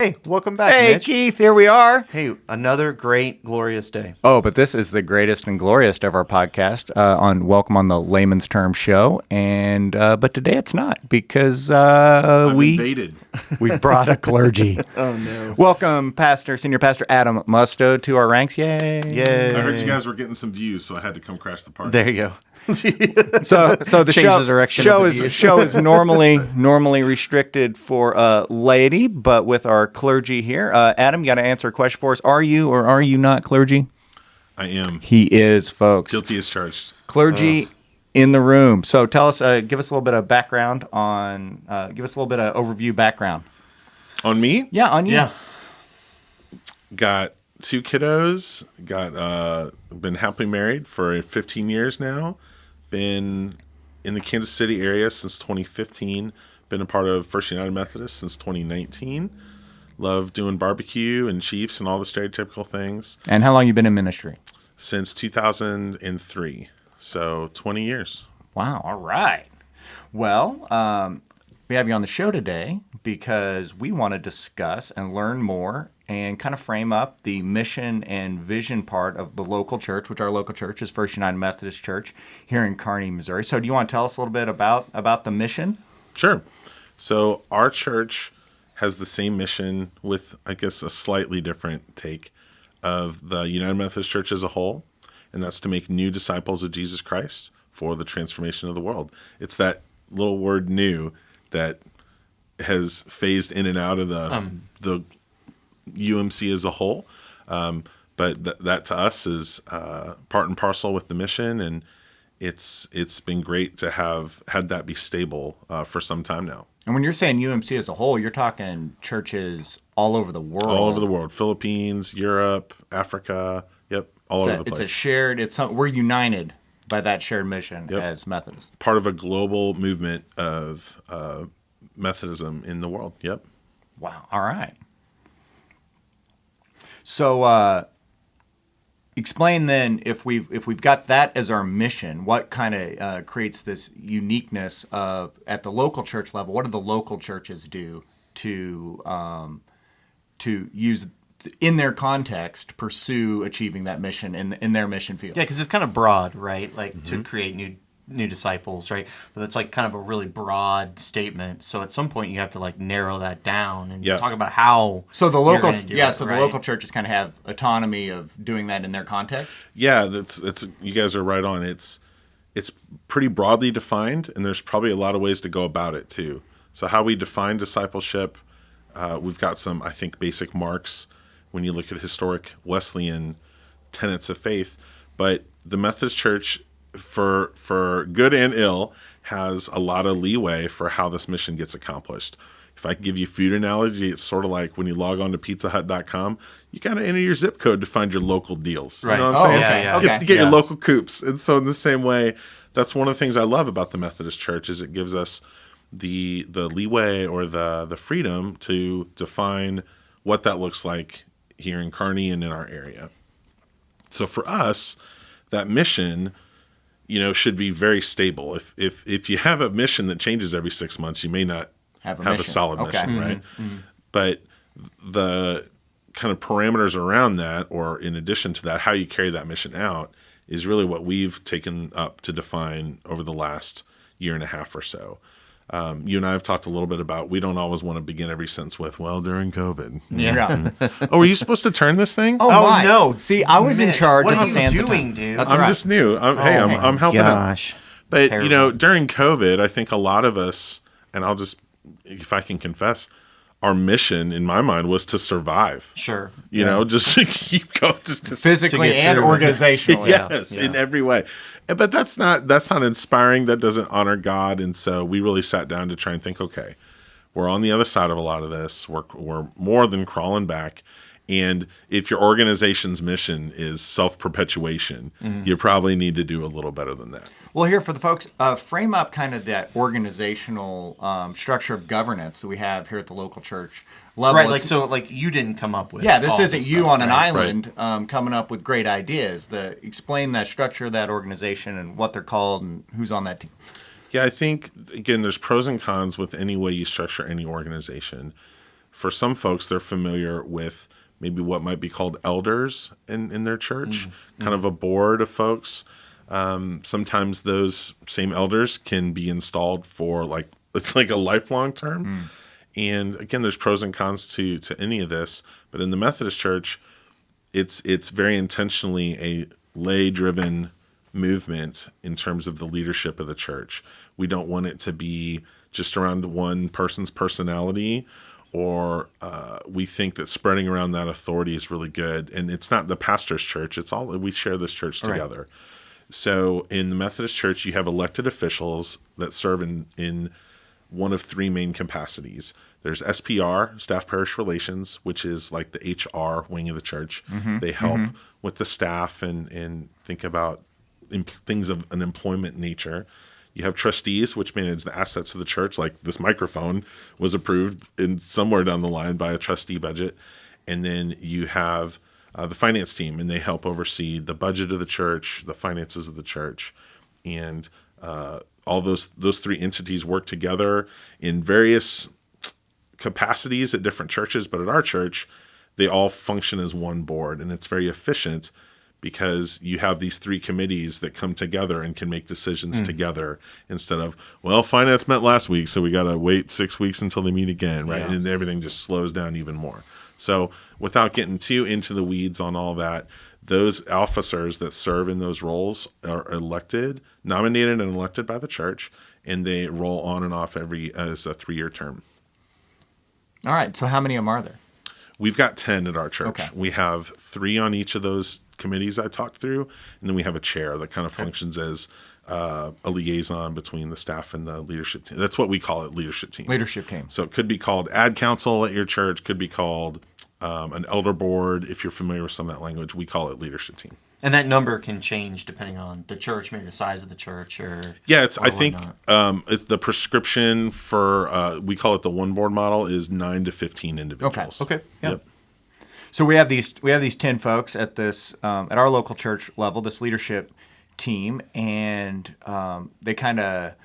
Hey, welcome back, Hey, Mitch. Keith, here we are. Hey, another great, glorious day. Oh, but this is the greatest and glorious of our podcast on Welcome on the Layman's Term show. And but today it's not because invaded. we've brought a clergy. Oh, no. Welcome, Senior Pastor Adam Musto to our ranks. Yay. Yay. I heard you guys were getting some views, so I had to come crash the party. There you go. So the Change the direction of the views. show is normally restricted for laity, but with our clergy here, Adam, you got to answer a question for us. Are you or are you not clergy? I am. He is, folks. Guilty as charged. Clergy in the room. So tell us, give us a little bit of background on, give us a little bit of overview background. On me? Yeah, on you. Yeah. Got 2 kiddos. Been happily married for 15 years now. Been in the Kansas City area since 2015. Been a part of First United Methodist since 2019. Love doing barbecue and chiefs and all the stereotypical things. And how long you been in ministry? Since 2003. So 20 years. Wow. All right. Well, we have you on the show today because we want to discuss and learn more and kind of frame up the mission and vision part of the local church, which our local church is First United Methodist Church here in Kearney, Missouri. So do you want to tell us a little bit about the mission? Sure. So our church has the same mission with, I guess, a slightly different take of the United Methodist Church as a whole, and that's to make new disciples of Jesus Christ for the transformation of the world. It's that little word "new" that has phased in and out of the UMC as a whole, but that to us is part and parcel with the mission, and it's been great to have had that be stable for some time now. And when you're saying UMC as a whole, you're talking churches all over the world. All over the world. Philippines, Europe, Africa. Yep. All over the place. It's a shared, we're united by that shared mission as Methodists. Part of a global movement of Methodism in the world. Yep. Wow. All right. So explain then, if we've got that as our mission, what kind of creates this uniqueness of at the local church level? What do the local churches do to use in their context pursue achieving that mission in their mission field? Yeah, because it's kind of broad, right? Like to create new disciples, right? But that's like kind of a really broad statement. So at some point you have to like narrow that down and talk about how. So the local, the local churches kind of have autonomy of doing that in their context. Yeah, that's you guys are right on. It's pretty broadly defined, and there's probably a lot of ways to go about it too. So how we define discipleship, we've got some, I think, basic marks when you look at historic Wesleyan tenets of faith, but the Methodist Church, for good and ill, has a lot of leeway for how this mission gets accomplished. If I can give you a food analogy, it's sort of like when you log on to pizzahut.com, you got to enter your zip code to find your local deals. Right. You know what I'm saying? Yeah. You get your local coops. And so in the same way, that's one of the things I love about the Methodist Church is it gives us the leeway or the freedom to define what that looks like here in Kearney and in our area. So for us, that mission, should be very stable. If you have a mission that changes every 6 months, you may not have a solid mission, right? Mm-hmm. But the kind of parameters around that, or in addition to that, how you carry that mission out, is really what we've taken up to define over the last year and a half or so. You and I have talked a little bit about we don't always want to begin every sentence with, well, during COVID. Yeah. Oh, were you supposed to turn this thing? Oh no. See, I was in charge of the Santa. What are you doing, dude? I'm just new. I'm helping out. But, during COVID, I think a lot of us, and I'll just, if I can confess, our mission in my mind was to survive. Sure. Just to keep going. Just to physically and organizationally. Yes, in every way. But that's not inspiring. That doesn't honor God. And so we really sat down to try and think, okay, we're on the other side of a lot of this. We're more than crawling back. And if your organization's mission is self-perpetuation, you probably need to do a little better than that. Well, here for the folks, frame up kind of that organizational structure of governance that we have here at the local church level. Right, like you didn't come up with. Yeah, this isn't you on an island coming up with great ideas. Explain that structure of that organization and what they're called and who's on that team. Yeah, I think, again, there's pros and cons with any way you structure any organization. for some folks, they're familiar with maybe what might be called elders in their church, kind of a board of folks. Sometimes those same elders can be installed for it's like a lifelong term. And again, there's pros and cons to any of this. But in the Methodist Church, it's very intentionally a lay-driven movement in terms of the leadership of the church. We don't want it to be just around one person's personality, or we think that spreading around that authority is really good. And it's not the pastor's church. It's all, we share this church together. Right. So in the Methodist Church, you have elected officials that serve in one of three main capacities. There's SPR, Staff Parish Relations, which is like the HR wing of the church. They help with the staff and think about things of an employment nature. You have trustees, which manage the assets of the church, like this microphone was approved somewhere down the line by a trustee budget. And then you have the finance team, and they help oversee the budget of the church, the finances of the church. And all those three entities work together in various capacities at different churches, but at our church, they all function as one board, and it's very efficient because you have these three committees that come together and can make decisions together instead of, well, finance met last week, so we got to wait 6 weeks until they meet again, right? Yeah. And everything just slows down even more. So without getting too into the weeds on all that, those officers that serve in those roles are nominated and elected by the church, and they roll on and off as a 3-year term. All right. So how many of them are there? We've got 10 at our church. Okay. We have 3 on each of those committees I talked through, and then we have a chair that kind of functions as a liaison between the staff and the leadership team. That's what we call it, leadership team. Leadership team. So it could be called ad council at your church, could be called an elder board. If you're familiar with some of that language, we call it leadership team. And that number can change depending on the church, maybe the size of the church, or I think it's the prescription for we call it the one board model is 9 to 15 individuals. Okay. Yep. So we have these 10 folks at this at our local church level, this leadership team, and they kind of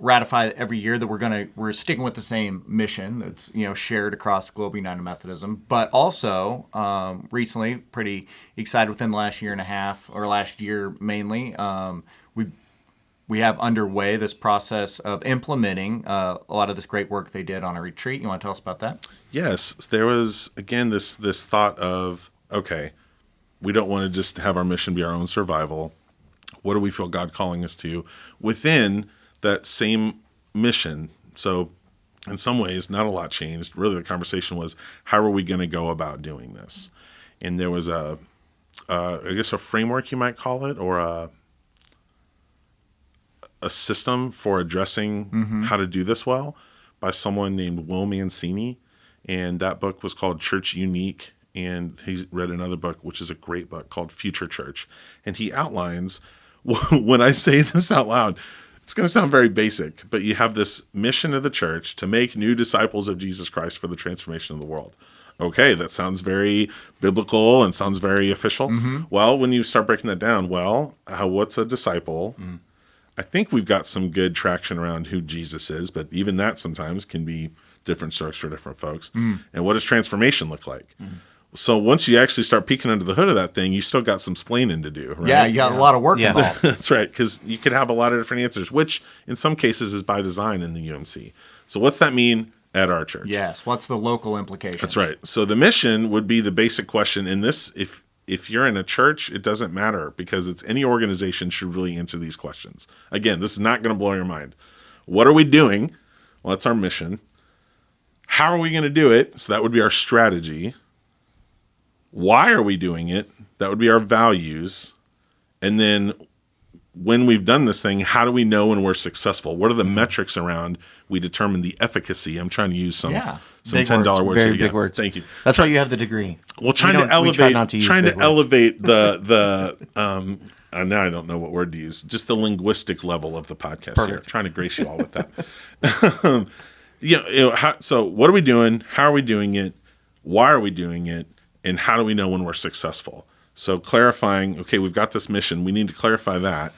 ratify every year that we're sticking with the same mission that's shared across Global United Methodism. But also recently, pretty excited within the last year and a half, or last year mainly, we have underway this process of implementing a lot of this great work they did on a retreat. You want to tell us about that? Yes, there was again this thought of, okay, we don't want to just have our mission be our own survival. What do we feel God calling us to within that same mission? So in some ways, not a lot changed. Really, the conversation was, how are we going to go about doing this? And there was I guess a framework, you might call it, or a system for addressing how to do this well by someone named Will Mancini. And that book was called Church Unique. And he read another book, which is a great book called Future Church. And he outlines, when I say this out loud, it's going to sound very basic, but you have this mission of the church to make new disciples of Jesus Christ for the transformation of the world. Okay, that sounds very biblical and sounds very official. Well, when you start breaking that down, what's a disciple? I think we've got some good traction around who Jesus is, but even that sometimes can be different strokes for different folks. And what does transformation look like? So once you actually start peeking under the hood of that thing, you still got some splaining to do, right? Yeah, you got a lot of work involved. That's right, because you could have a lot of different answers, which in some cases is by design in the UMC. So what's that mean at our church? Yes, what's the local implication? That's right. So the mission would be the basic question in this. If you're in a church, it doesn't matter, because it's any organization should really answer these questions. Again, this is not going to blow your mind. What are we doing? Well, that's our mission. How are we going to do it? So that would be our strategy. Why are we doing it? That would be our values. And then when we've done this thing, how do we know when we're successful? What are the metrics around we determine the efficacy? I'm trying to use some $10 words here. Very big words. Thank you. That's why you have the degree. Well, trying to elevate the now I don't know what word to use. Just the linguistic level of the podcast here. Trying to grace you all with that. So what are we doing? How are we doing it? Why are we doing it? And how do we know when we're successful? So clarifying, okay, we've got this mission. We need to clarify that.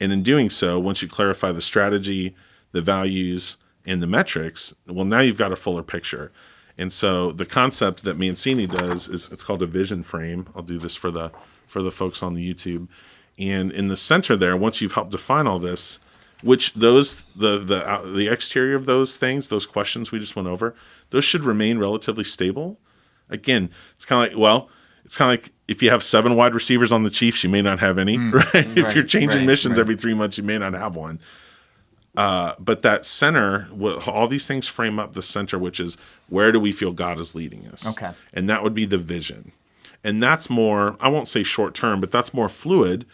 And in doing so, once you clarify the strategy, the values, and the metrics, well, now you've got a fuller picture. And so the concept that Mancini does is it's called a vision frame. I'll do this for the folks on the YouTube. And in the center there, once you've helped define all this, which the exterior of those things, those questions we just went over, those should remain relatively stable. Again, it's kind of like if you have 7 wide receivers on the Chiefs, you may not have any, right? If you're changing missions every 3 months, you may not have one. But that center, all these things frame up the center, which is where do we feel God is leading us? Okay. And that would be the vision. And that's more, I won't say short term, but that's more fluid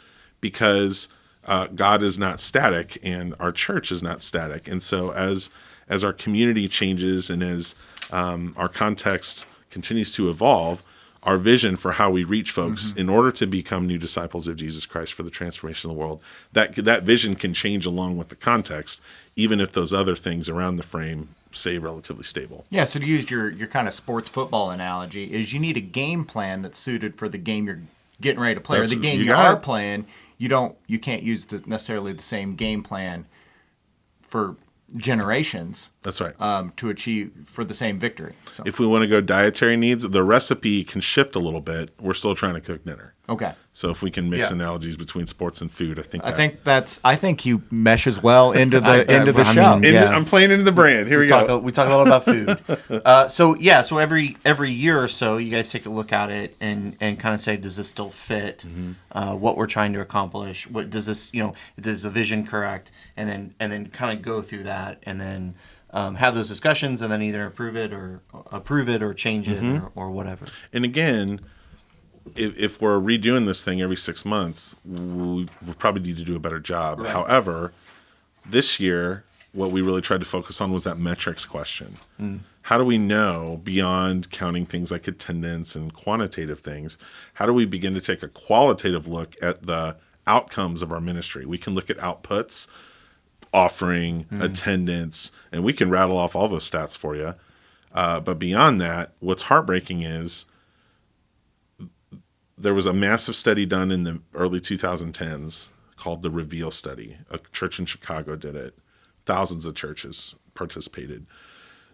because God is not static and our church is not static. And so as our community changes and as our context continues to evolve, our vision for how we reach folks in order to become new disciples of Jesus Christ for the transformation of the world, that vision can change along with the context, even if those other things around the frame stay relatively stable. Yeah, so to use your kind of sports football analogy, is you need a game plan that's suited for the game you're getting ready to play, or the game you are playing. You can't use necessarily the same game plan for generations. That's right. To achieve for the same victory. So. If we want to go dietary needs, the recipe can shift a little bit. We're still trying to cook dinner. Okay. So if we can mix analogies between sports and food, I think you meshes well into the show. I'm playing into the brand. Here we go. We talk a lot about food. So every year or so, you guys take a look at it and kind of say, does this still fit what we're trying to accomplish? What does this, is the vision correct? And then kind of go through that and then have those discussions and then either approve it or change it or whatever. And again, if we're redoing this thing every 6 months, we probably need to do a better job. Right. However, this year, what we really tried to focus on was that metrics question. How do we know, beyond counting things like attendance and quantitative things, how do we begin to take a qualitative look at the outcomes of our ministry? We can look at outputs, offering, attendance, and we can rattle off all those stats for you. But beyond that, what's heartbreaking is there was a massive study done in the early 2010s called the Reveal Study. A church in Chicago did it. Thousands of churches participated.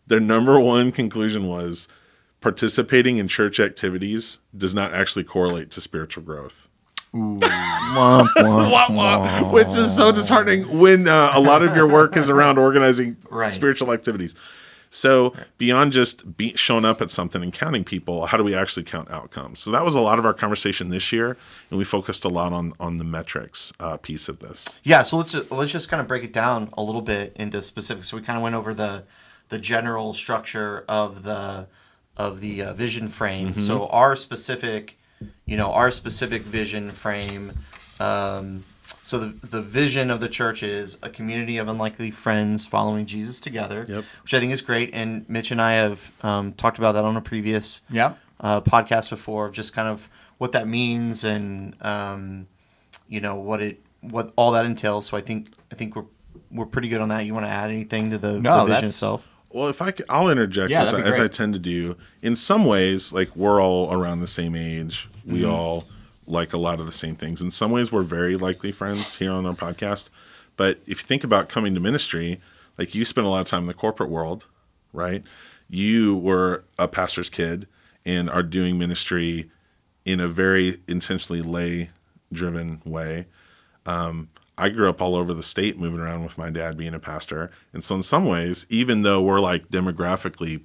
Their number one conclusion was participating in church activities does not actually correlate to spiritual growth. Ooh. Which is so disheartening when a lot of your work is around organizing spiritual activities. So beyond just showing up at something and counting people, how do we actually count outcomes? So that was a lot of our conversation this year, and we focused a lot on the metrics piece of this. Yeah, so let's just kind of break it down a little bit into specifics. So we kind of went over the general structure of the vision frame. So our specific vision frame. So the vision of the church is a community of unlikely friends following Jesus together, which I think is great. And Mitch and I have talked about that on a previous podcast before, of just kind of what that means and what all that entails. So I think we're pretty good on that. You want to add anything to the vision itself? Well, I'll interject as I tend to do. In some ways, like we're all around the same age. We all like a lot of the same things. In some ways, we're very likely friends here on our podcast. But if you think about coming to ministry, like you spent a lot of time in the corporate world, right? You were a pastor's kid and are doing ministry in a very intentionally lay-driven way. I grew up all over the state moving around with my dad being a pastor. And so in some ways, even though we're like demographically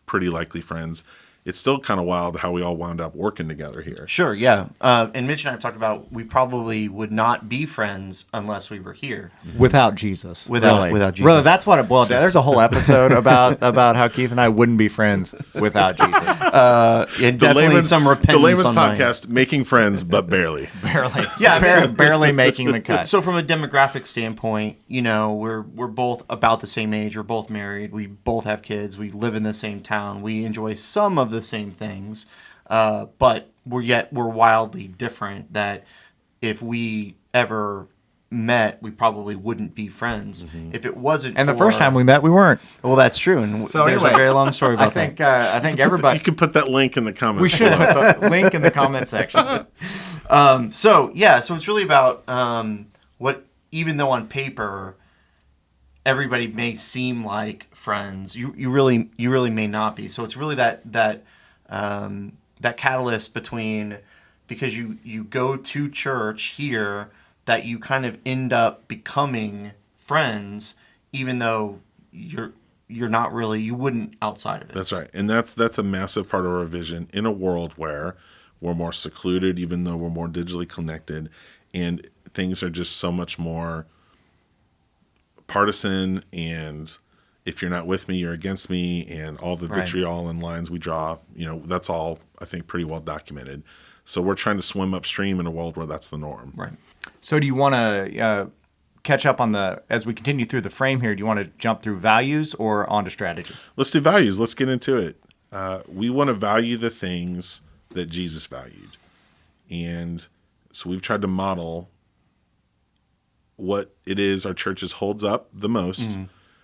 pretty likely friends, it's still kind of wild how we all wound up working together here. Sure, yeah. And Mitch and I have talked about we probably would not be friends unless we were here. Without Jesus. Without Jesus. Really, that's what it boiled down. There's a whole episode about how Keith and I wouldn't be friends without Jesus. And definitely some repentance. The Layman's podcast, making friends, but barely. Barely. Yeah, barely making the cut. So from a demographic standpoint, we're both about the same age. We're both married. We both have kids. We live in the same town. We enjoy some of the same things, but we're wildly different. That if we ever met, we probably wouldn't be friends if it wasn't. And the first time we met, we weren't. Well, that's true. And so there's a very long story about that. I think everybody. You could put that link in the comments. We should put the link in the comment section. So it's really about what, even though on paper everybody may seem like friends. You really may not be. So it's really that catalyst between, because you go to church here, that you kind of end up becoming friends, even though you're not really, you wouldn't outside of it. That's right. And that's a massive part of our vision in a world where we're more secluded, even though we're more digitally connected, and things are just so much more partisan, and if you're not with me, you're against me, and all the vitriol and lines we draw, that's all, I think, pretty well documented. So we're trying to swim upstream in a world where that's the norm. Right. So do you want to catch up on as we continue through the frame here, do you want to jump through values or onto strategy? Let's do values. Let's get into it. We want to value the things that Jesus valued. And so we've tried to model what it is our churches holds up the most,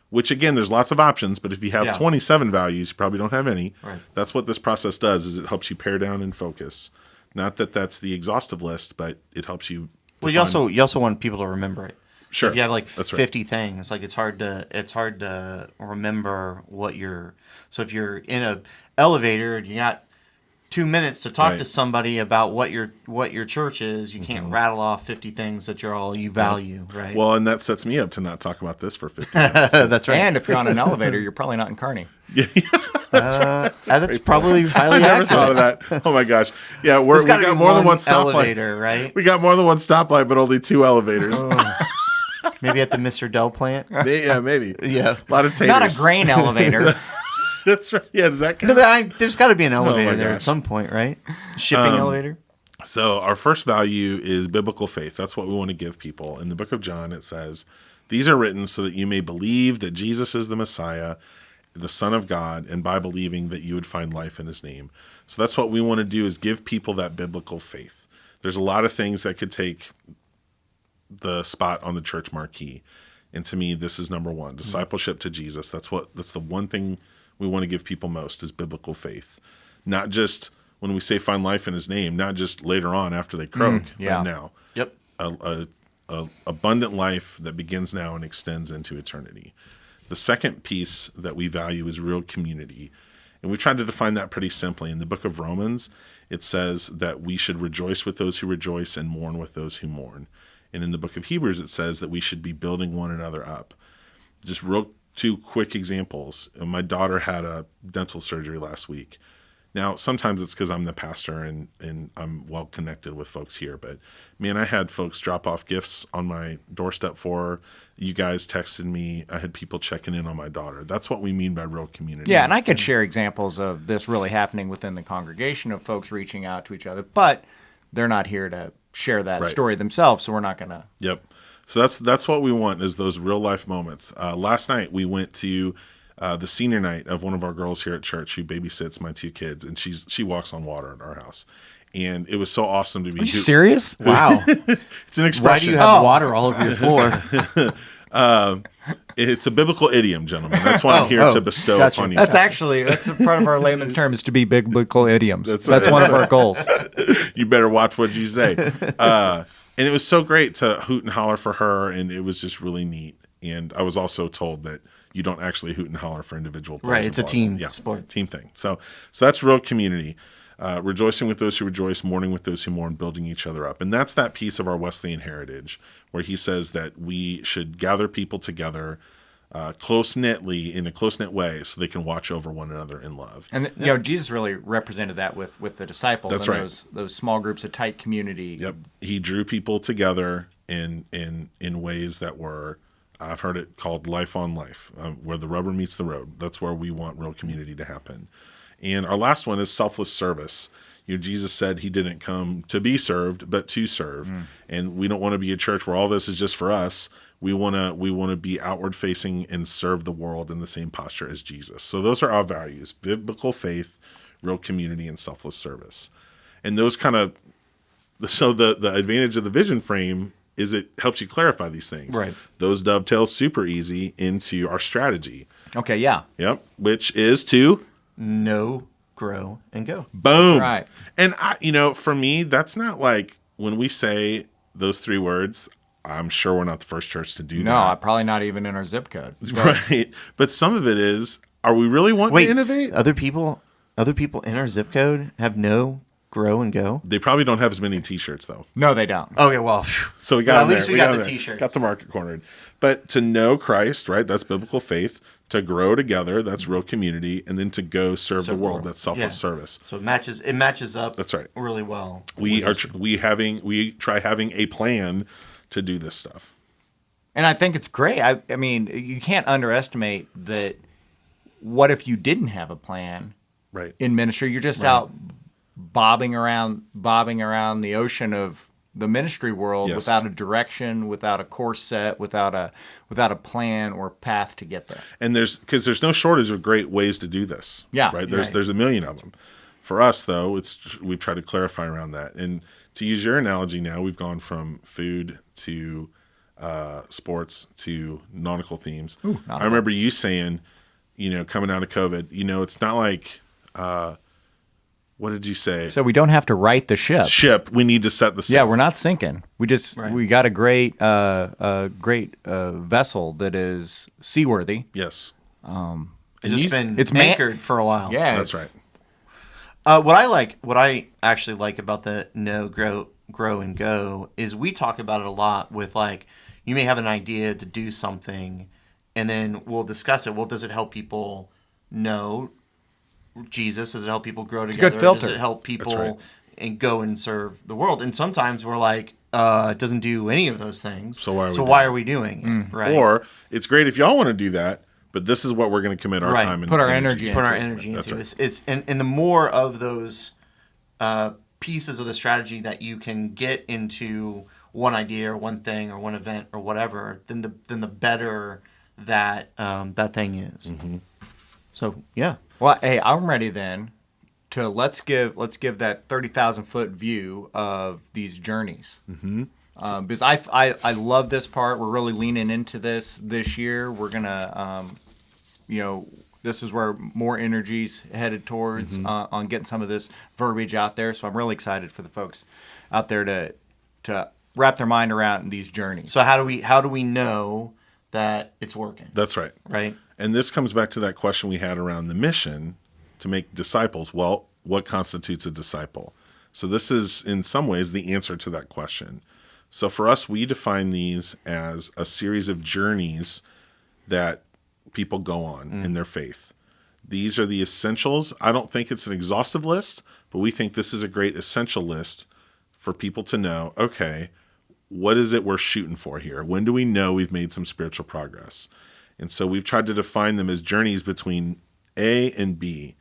which, again, there's lots of options, but if you have 27 values, you probably don't have any. Right. That's what this process does, is it helps you pare down and focus. Not that that's the exhaustive list, but it helps you. Well, you also want people to remember it. Sure. If you have like That's 50 things, like it's hard to remember what you're. So if you're in a elevator and you got 2 minutes to talk to somebody about what your church is, you can't rattle off 50 things that you value, right? Well, and that sets me up to not talk about this for 50 minutes. That's right. And if you're on an elevator, you're probably not in Kearney. That's probably highly I never accurate. thought of that. Oh my gosh. Yeah, we There's gotta got be more than one stoplight. elevator, right? We got more than one stoplight, but only 2 elevators. Maybe at the Mr. Dell plant. Yeah, maybe. Yeah. A lot of taters. Not a grain elevator. That's right. Yeah, does that count? There's got to be an elevator there gosh. at some point, right? Shipping elevator. So our first value is biblical faith. That's what we want to give people. In the book of John, it says, "These are written so that you may believe that Jesus is the Messiah, the Son of God, and by believing that you would find life in his name." So that's what we want to do, is give people that biblical faith. There's a lot of things that could take the spot on the church marquee. And to me, this is number one, discipleship to Jesus. That's the one thing we want to give people most, is biblical faith. Not just when we say find life in his name, not just later on after they croak, but now. Yep. A abundant life that begins now and extends into eternity. The second piece that we value is real community. And we've tried to define that pretty simply. In the book of Romans, it says that we should rejoice with those who rejoice and mourn with those who mourn. And in the book of Hebrews, it says that we should be building one another up. Just real 2 quick examples. My daughter had a dental surgery last week. Now, sometimes it's because I'm the pastor and I'm well connected with folks here. But, man, I had folks drop off gifts on my doorstep for her. You guys texted me. I had people checking in on my daughter. That's what we mean by real community. Yeah, and I could share examples of this really happening within the congregation, of folks reaching out to each other. But they're not here to share that story themselves, so we're not going to. Yep. So that's what we want, is those real life moments. Last night we went to the senior night of one of our girls here at church, who babysits my 2 kids, and she walks on water at our house. And it was so awesome to be. Are you serious? Wow. It's an expression. Why do you have water all over your floor? It's a biblical idiom, gentlemen. That's what I'm here to bestow upon you. That's a part of our layman's term, is to be biblical idioms. That's right. one of our goals. You better watch what you say. And it was so great to hoot and holler for her, and it was just really neat. And I was also told that you don't actually hoot and holler for individual players. Right, it's a team sport. Team thing. So that's real community. Rejoicing with those who rejoice, mourning with those who mourn, building each other up. And that's that piece of our Wesleyan heritage, where he says that we should gather people together close-knitly, in a close-knit way, so they can watch over one another in love. And Jesus really represented that with the disciples. That's and right. Those small groups, of tight community. Yep. He drew people together in ways that were, I've heard it called life on life, where the rubber meets the road. That's where we want real community to happen. And our last one is selfless service. Jesus said he didn't come to be served, but to serve. And we don't want to be a church where all this is just for us. We want to be outward facing and serve the world in the same posture as Jesus. So those are our values: biblical faith, real community, and selfless service. And those the advantage of the vision frame is it helps you clarify these things. Right. Those dovetail super easy into our strategy. Okay, yeah. Yep. Which is to Know, grow, and go. boom. Right. And for me, that's not like, when we say those 3 words, I'm sure we're not the first church to do No, that. probably not even in our zip code. Right. But some of it is, are we really wanting to innovate? Other people in our zip code have no grow and go. They probably don't have as many T-shirts, though. No, they don't. Okay, well, So we got at least we got the T-shirts. Got the market cornered. But to know Christ, right? That's biblical faith. To grow together, that's real community, and then to go serve the world, that's selfless service. So it matches up. That's right. Really well. We try having a plan to do this stuff. And I think it's great. I mean, you can't underestimate that. What if you didn't have a plan? Right. In ministry, you're just out bobbing around the ocean of the ministry world without a direction, without a course set, without a plan or path to get there. And because there's no shortage of great ways to do this. Yeah. Right. There's a million of them. For us, though, we've tried to clarify around that. And to use your analogy, now we've gone from food to sports to nautical themes. Ooh, nautical. I remember you saying, coming out of COVID, it's not like. What did you say? So we don't have to right the ship. We need to set the sail. Yeah, we're not sinking. We got a great vessel that is seaworthy. Yes. It's anchored for a while. Yeah, that's right. What I actually like about the grow and go is we talk about it a lot with you may have an idea to do something, and then we'll discuss it. Well, does it help people know Jesus? Does it help people grow together? It's a good filter. Does it help people and go and serve the world? And sometimes we're like, it doesn't do any of those things. So why are we doing it? Right? Or it's great if y'all want to do that, but this is what we're going to commit our time and put our energy into. That's right. It's and the more of those pieces of the strategy that you can get into one idea or one thing or one event or whatever, then the better that that thing is. Mm-hmm. So yeah. Well, hey, I'm ready then to let's give that 30,000-foot view of these journeys. Mm-hmm. Because I love this part. We're really leaning into this year. We're gonna, this is where more energy's headed towards on getting some of this verbiage out there. So I'm really excited for the folks out there to wrap their mind around these journeys. So how do we know that it's working? That's right. Right. And this comes back to that question we had around the mission to make disciples. Well, what constitutes a disciple? So this is, in some ways, the answer to that question. So for us, we define these as a series of journeys that people go on in their faith. These are the essentials. I don't think it's an exhaustive list, but we think this is a great essential list for people to know, okay, what is it we're shooting for here? When do we know we've made some spiritual progress? And so we've tried to define them as journeys between A and B.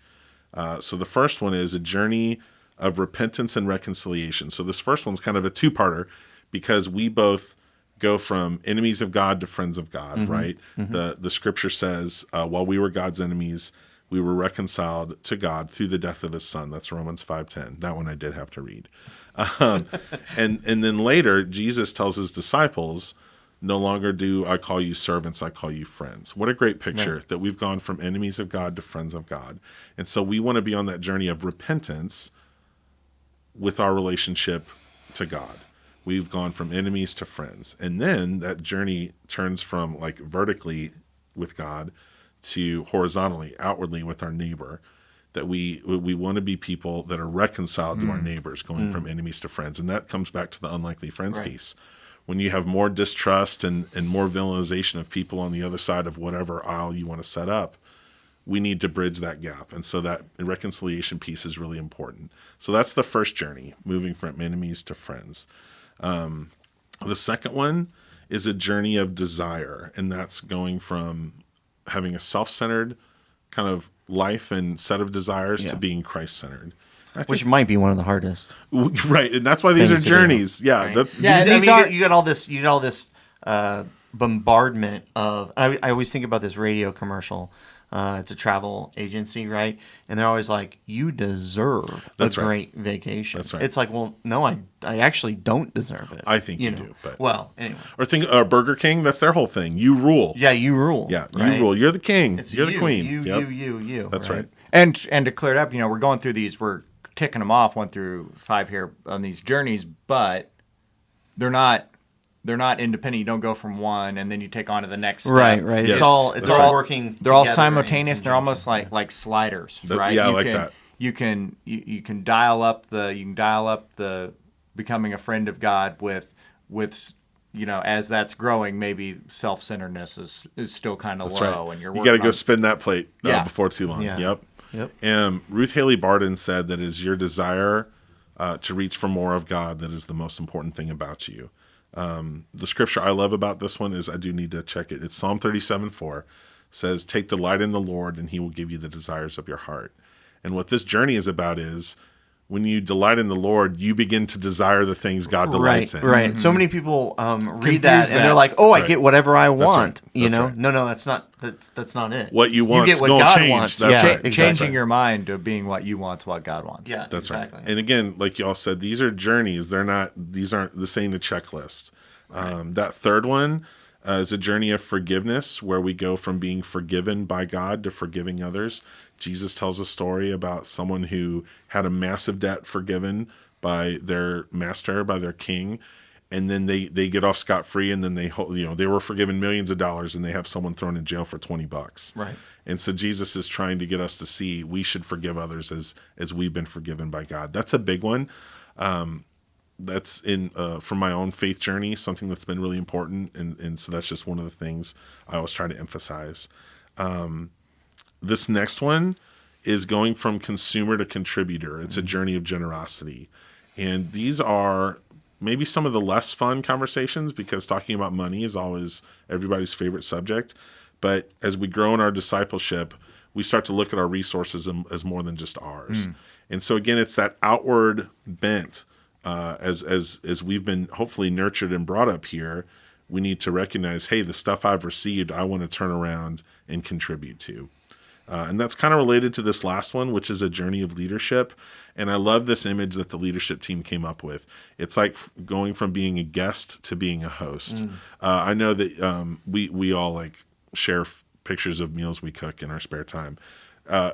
So the first one is a journey of repentance and reconciliation. So this first one's kind of a two-parter because we both go from enemies of God to friends of God, right? Mm-hmm. The scripture says, while we were God's enemies, we were reconciled to God through the death of his son. That's Romans 5:10. That one I did have to read. And then later, Jesus tells his disciples, no longer do I call you servants, I call you friends. What a great picture that we've gone from enemies of God to friends of God. And so we want to be on that journey of repentance with our relationship to God. We've gone from enemies to friends. And then that journey turns from vertically with God to horizontally, outwardly with our neighbor. That we want to be people that are reconciled to our neighbors, going from enemies to friends. And that comes back to the unlikely friends piece. When you have more distrust and more villainization of people on the other side of whatever aisle you want to set up, we need to bridge that gap. And so that reconciliation piece is really important. So that's the first journey, moving from enemies to friends. The second one is a journey of desire, and that's going from having a self-centered kind of life and set of desires to being Christ-centered. Which might be one of the hardest. Right, and that's why these are journeys. Yeah, right? You got all this bombardment of. I always think about this radio commercial. It's a travel agency, right? And they're always like, "You deserve a great vacation." That's right. It's like, well, no, I actually don't deserve it. I think you do, but anyway. Or think Burger King. That's their whole thing. You rule. Yeah, you rule. Yeah, right? you rule. You're the king. You're you, the queen. You. That's right. And to clear it up, we're going through these. We're ticking them off 1 through 5 here on these journeys, but they're not they're not independent. You don't go from one and then you take on to the next step. Right. Yes. It's all That's right. right. working. They're all together simultaneous. in They're almost conjunction. like sliders, That- right? yeah, I you like can, that. You can dial up the becoming a friend of God with as that's growing, maybe self-centeredness is still kind of That's low, right. and you're You got to working go on- spin that plate Yeah. before too long. Yeah. Yep. Yep. Ruth Haley Barton said that it is your desire to reach for more of God that is the most important thing about you. The scripture I love about this one is, I do need to check it. It's Psalm 37:4 says, "Take delight in the Lord, and He will give you the desires of your heart." And what this journey is about is, when you delight in the Lord, you begin to desire the things God delights in. Right. So many people read that Confuse and they're that. like, "Oh, That's I right. get whatever I want." right. You That's know? right. No, that's not it. What you want get is what going to God change. wants. That's Yeah, right. exactly. changing your mind to being what you want's what God wants. Yeah, That's exactly. right. And again, like y'all said, these are journeys. These aren't this ain't a checklist. That third one is a journey of forgiveness, where we go from being forgiven by God to forgiving others. Jesus tells a story about someone who had a massive debt forgiven by their master, by their king, and then they get off scot-free, and then they were forgiven millions of dollars, and they have someone thrown in jail for $20. Right. And so Jesus is trying to get us to see we should forgive others as we've been forgiven by God. That's a big one. That's in from my own faith journey, something that's been really important, and so that's just one of the things I always try to emphasize. This next one is going from consumer to contributor. It's a journey of generosity. And these are maybe some of the less fun conversations, because talking about money is always everybody's favorite subject. But as we grow in our discipleship, we start to look at our resources as more than just ours. And so again, it's that outward bent. As we've been hopefully nurtured and brought up here, we need to recognize, hey, the stuff I've received, I want to turn around and contribute to. And that's kind of related to this last one, which is a journey of leadership. And I love this image that the leadership team came up with. It's like going from being a guest to being a host. I know that we all like share pictures of meals we cook in our spare time.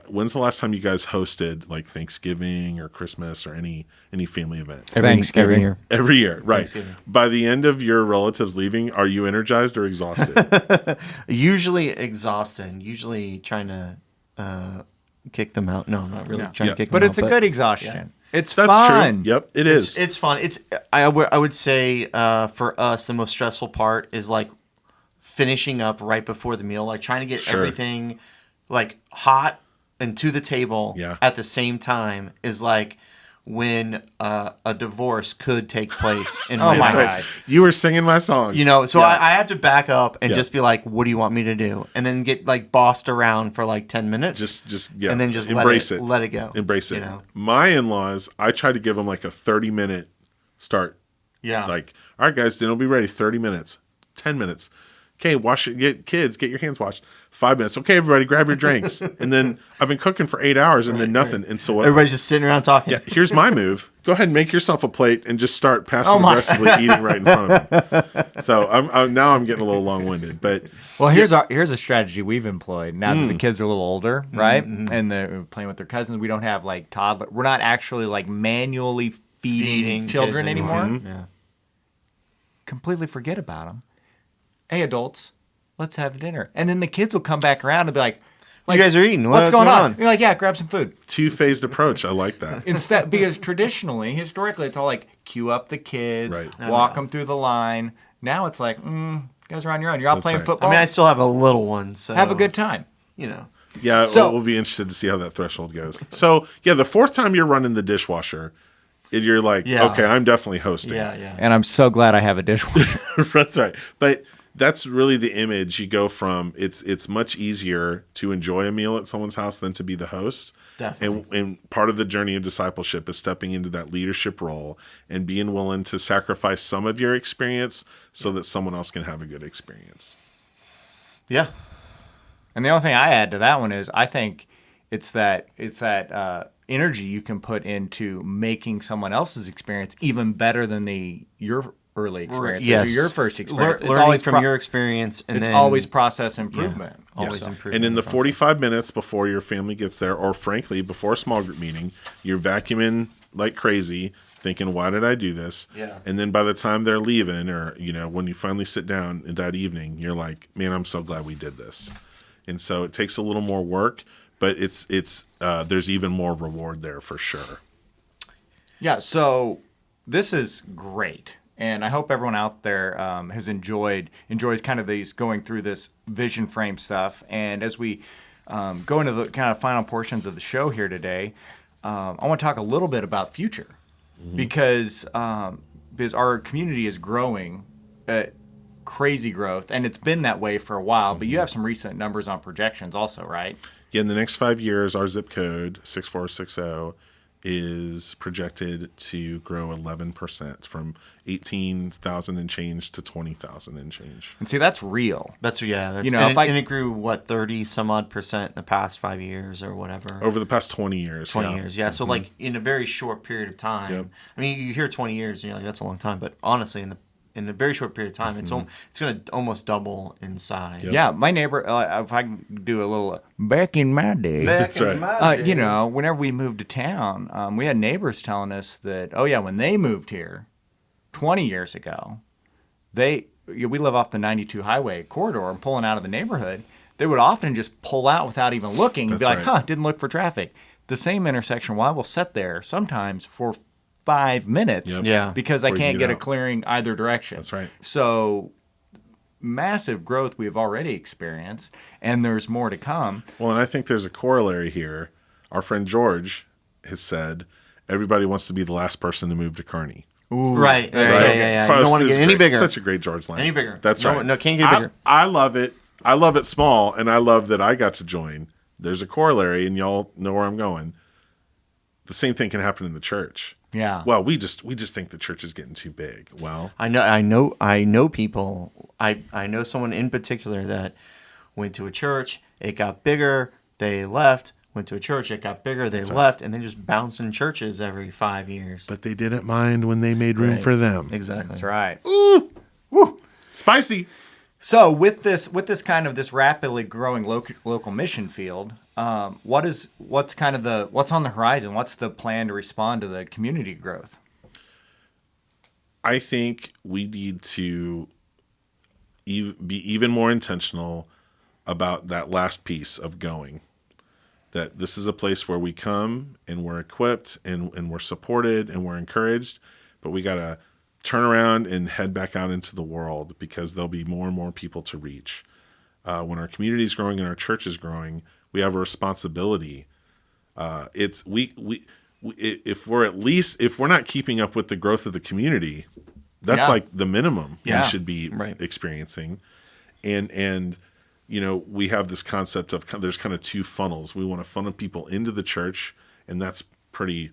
When's the last time you guys hosted like Thanksgiving or Christmas or any family event? Thanksgiving. Every year. Every year, right. Thanksgiving. By the end of your relatives leaving, are you energized or exhausted? Usually exhausted. Usually trying to kick them out. No, I'm not really trying to kick them But out. it's a good exhaustion. It's That's fun. true. Yep, it is. It's fun. I would say for us the most stressful part is like finishing up right before the meal, like trying to get Sure. everything like hot and to the table Yeah. at the same time is like when a divorce could take place in my my house. God. Right. You were singing my song. You know, so Yeah. I have to back up and Yeah. just be like, "What do you want me to do?" And then get like bossed around for like 10 minutes. just and then just embrace let it go. Embrace it. You know? My in-laws, I try to give them like a 30-minute start. Yeah. Like, all right, guys, dinner will be ready. 30 minutes, 10 minutes. Okay, wash it. Get your hands washed. 5 minutes. Okay, everybody, grab your drinks. And then I've been cooking for 8 hours and then nothing. And so what? Everybody's just sitting around talking. Yeah, here's my move. Go ahead and make yourself a plate and just start passive my aggressively eating right in front of them. So now I'm getting a little long-winded, but Well, here's a strategy we've employed now that the kids are a little older, right? And they're playing with their cousins. We don't have like toddler. We're not actually like manually feeding children kids anymore. Yeah. Completely forget about them. Hey, adults, let's have dinner. And then the kids will come back around and be like, You guys are eating. What's going on? You're like, yeah, grab some food. two-phased approach. I like that. Instead, because historically, it's all like cue up the kids, Right. walk them through the line. Now it's like, you guys are on your own. You're out That's playing right. football. I mean, I still have a little one, so have a good time. You know. Yeah, So- we'll be interested to see how that threshold goes. So, yeah, the fourth time you're running the dishwasher, you're like, Yeah. okay, I'm definitely hosting. Yeah. And I'm so glad I have a dishwasher. That's right. But that's really the image you go from. It's much easier to enjoy a meal at someone's house than to be the host. Definitely. And part of the journey of discipleship is stepping into that leadership role and being willing to sacrifice some of your experience so that someone else can have a good experience. Yeah. And the only thing I add to that one is I think it's that energy you can put into making someone else's experience even better than your early experience, Yes. your first experience. It's Learning always from your experience, and it's then always process improvement. always Yes. improvement. And in the process. 45 minutes before your family gets there, or frankly, before a small group meeting, you're vacuuming like crazy, thinking, why did I do this? Yeah. And then by the time they're leaving, or, when you finally sit down that evening, you're like, man, I'm so glad we did this. And so it takes a little more work, but it's there's even more reward there for sure. Yeah, so this is great, and I hope everyone out there has enjoys kind of these going through this vision frame stuff. And as we go into the kind of final portions of the show here today, I want to talk a little bit about future, because our community is growing at crazy growth, and it's been that way for a while. But you have some recent numbers on projections, also, right? Yeah, in the next 5 years, our zip code 6460 is projected to grow 11% from 18,000 and change to 20,000 and change. And see, that's real. That's You know, and it grew 30 some odd percent in the past 5 years or whatever. Over the past 20 years. 20 years, yeah. So like in a very short period of time. Yep. I mean, you hear 20 years and you're like, that's a long time, but honestly, in a very short period of time, it's going to almost double in size. Yep. Yeah, my neighbor, if I can do a little, back in my day, That's right. whenever we moved to town, we had neighbors telling us that, when they moved here 20 years ago, we live off the 92 highway corridor and pulling out of the neighborhood, they would often just pull out without even looking and be like, right. didn't look for traffic. The same intersection, I will sit there sometimes for 5 minutes, Yep. Yeah. because Before I you can't get get a out. clearing either direction. That's right. So massive growth we've already experienced, and there's more to come. Well, and I think there's a corollary here. Our friend George has said everybody wants to be the last person to move to Kearney. Ooh, Right. that's Yeah, so yeah, good. yeah. You don't want to get any bigger. Such a great George line. Any bigger. That's No, right. no, can't get bigger. I love it. I love it small, and I love that I got to join. There's a corollary, and y'all know where I'm going. The same thing can happen in the church. Yeah. Well, we just think the church is getting too big. Well, I know people. I know someone in particular that went to a church, it got bigger, they left, went to a church, it got bigger, they left, and they just bounced in churches every 5 years. but they didn't mind when they made room Right. for them. Exactly. That's right. Spicy. So with this kind of this rapidly growing local mission field, what's on the horizon? What's the plan to respond to the community growth? I think we need to be even more intentional about that last piece of going. That this is a place where we come and we're equipped and we're supported and we're encouraged, but we got to turn around and head back out into the world, because there'll be more and more people to reach. When our community is growing and our church is growing, we have a responsibility. If we're not keeping up with the growth of the community, that's Yeah. like the minimum Yeah. we should be Right. experiencing. And we have this concept of there's kind of two funnels. We want to funnel people into the church, and that's pretty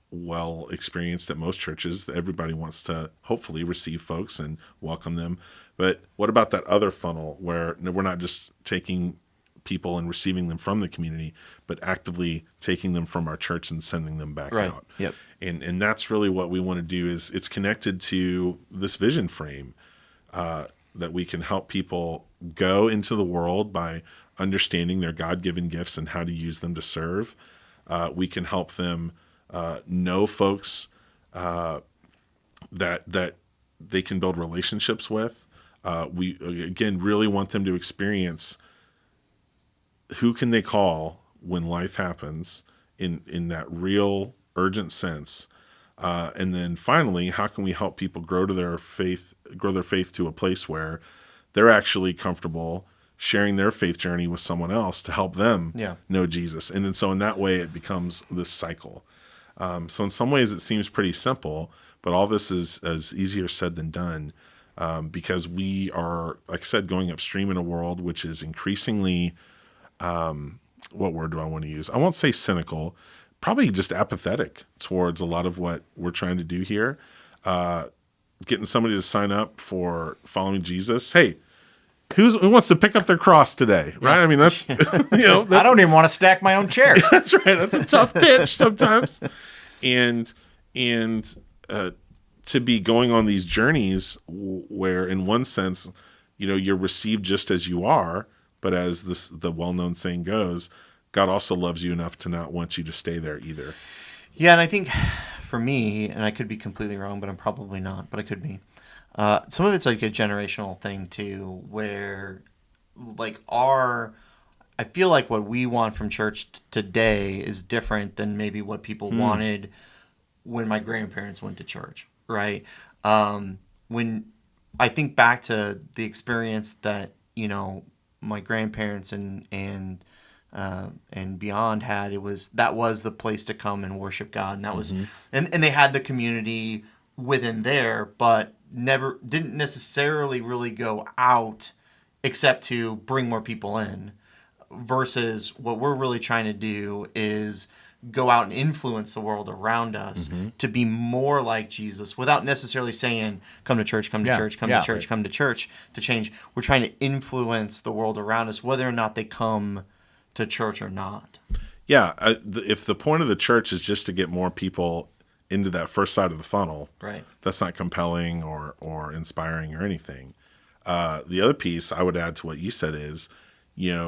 well experienced at most churches. Everybody wants to hopefully receive folks and welcome them. But what about that other funnel where we're not just taking people and receiving them from the community, but actively taking them from our church and sending them back Right. out? Yep. And that's really what we want to do. Is it's connected to this vision frame, that we can help people go into the world by understanding their God-given gifts and how to use them to serve. We can help them know folks that they can build relationships with. We, again, really want them to experience who can they call when life happens in that real, urgent sense. And then finally, how can we help people grow their faith to a place where they're actually comfortable sharing their faith journey with someone else to help them know Jesus. And then so in that way, it becomes this cycle. So in some ways, it seems pretty simple, but all this is easier said than done, because we are, like I said, going upstream in a world which is increasingly, what word do I want to use? I won't say cynical, probably just apathetic towards a lot of what we're trying to do here. Getting somebody to sign up for following Jesus. Hey, who wants to pick up their cross today? Right? I mean, that's, I don't even want to stack my own chair. that's right. That's a tough pitch sometimes. And to be going on these journeys where in one sense, you're received just as you are, but as the well-known saying goes, God also loves you enough to not want you to stay there either. Yeah, and I think for me, and I could be completely wrong, but I'm probably not, but I could be. Some of it's like a generational thing too, where like I feel like what we want from church today is different than maybe what people wanted when my grandparents went to church, right? When I think back to the experience that my grandparents and beyond had, that was the place to come and worship God, and that was and they had the community within there, but never didn't necessarily really go out except to bring more people in. Versus what we're really trying to do is go out and influence the world around us to be more like Jesus without necessarily saying, come to church, come to church, come to church, come to church to change. We're trying to influence the world around us, whether or not they come to church or not. Yeah. If the point of the church is just to get more people into that first side of the funnel, right, that's not compelling or inspiring or anything. The other piece I would add to what you said is,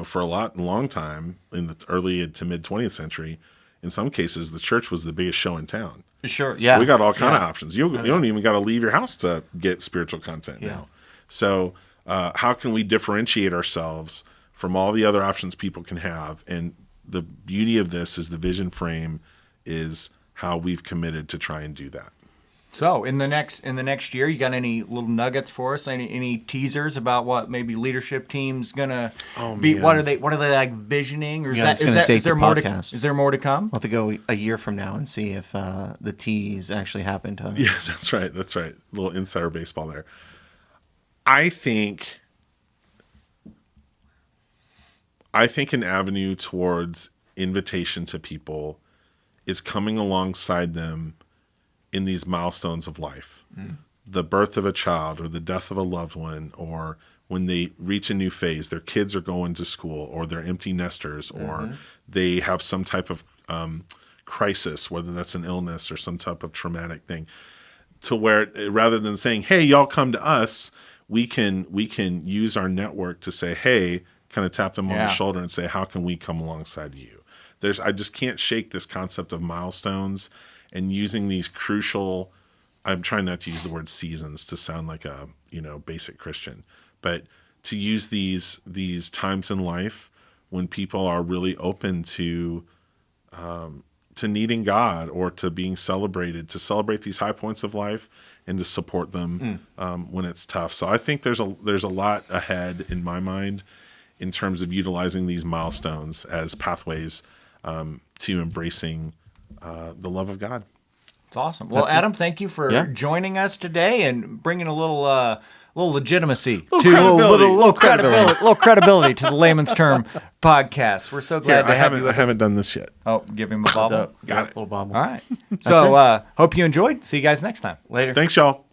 for a long time in the early to mid 20th century, in some cases, the church was the biggest show in town. Sure, yeah. We got all kind of options. You don't even got to leave your house to get spiritual content now. So how can we differentiate ourselves from all the other options people can have? And the beauty of this is the vision frame is how we've committed to try and do that. So in the next year, you got any little nuggets for us? Any teasers about what maybe leadership team's gonna be? Man. What are they like visioning? Or is there more to come? We'll have to go a year from now and see if the teas actually happened. Yeah, that's right. A little insider baseball there. I think an avenue towards invitation to people is coming alongside them in these milestones of life, the birth of a child or the death of a loved one, or when they reach a new phase, their kids are going to school, or they're empty nesters, or they have some type of crisis, whether that's an illness or some type of traumatic thing, to where rather than saying, hey, y'all come to us, we can use our network to say, hey, kind of tap them on the shoulder and say, how can we come alongside you? I just can't shake this concept of milestones and using these crucial, I'm trying not to use the word seasons to sound like a, basic Christian, but to use these times in life when people are really open to needing God or to being celebrated, to celebrate these high points of life and to support them when it's tough. So I think there's a lot ahead in my mind in terms of utilizing these milestones as pathways to embracing the love of God. It's awesome. Well, Adam, thank you for joining us today and bringing a little legitimacy, little credibility to the Layman's Term podcast. We're so glad to have you. I haven't done this yet. Oh, give him a bobble. Got it. Little bobble. All right. So hope you enjoyed. See you guys next time. Later. Thanks, y'all.